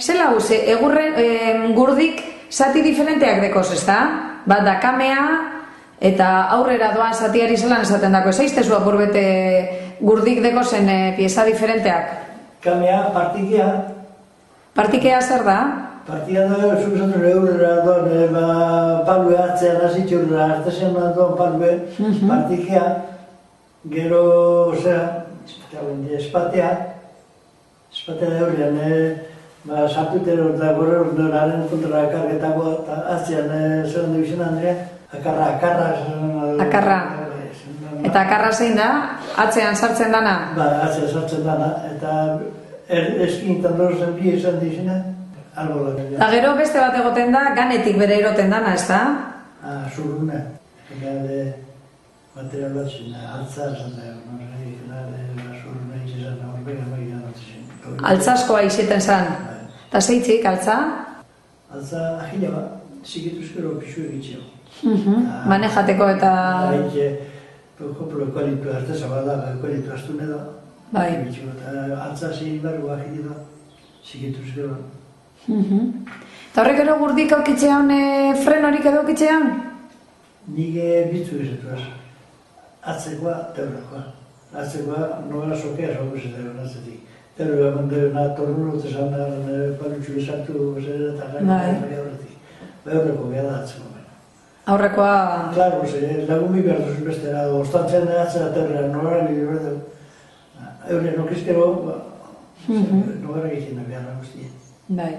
Zela hu, egurren gurdik zati diferenteak dekoz, ez da? Bat da kamea, eta aurrera doan zatiari zelan esaten dako. Ez aiztezu apurbete gurdik dekozen pieza diferenteak? Kamea, partikea. Partikea zer da? Partia da, zuzatu eurera doan, palue atzean azitxurra, artesean doan palue, partikea, gero, espatea eurrean, sartutero eta gore ordenaren kontra akarretako, eta atzean, zelan du izan Andrea, akarra. Akarra. Eta akarra zein da? Atzean sartzen dana? Ba, atzean sartzen dana, eta eskintan dorozen bi izan dizena, albola. Eta gero beste bat egoten da, ganetik bere eroten dana, ez da? Zurruna. Gade material bat zena, altza esan da, zurruna izan da, horbega maia bat zen. Altzaskoa izeten zan. Eta zeitzik, altza? Altza ahila bat, zikituzkero pixu egitzeo. Manejateko eta... Por ejemplo, ekolitu arteza bat da, ekolitu astune da. Bai. Altza zein bargo ahili da, zikituzkero. Eta horrek ero gurdik aukitzean, frenorik edo aukitzean? Nik bitzu izetuaz. Atzekoa, teurakoa. Atzekoa, nogara sokea zauguz eta egon atzetik. Teura egon tornuro tezan da, palutxu esartu eta gari horretik. Horreko geha da atzeko. Aurrekoa... Claro, lagun bi behar duzun bestera, ostantzen atzera teura, nogara bide behar du. Euren okizkero, nogara egiten da beharra guztien. Bai.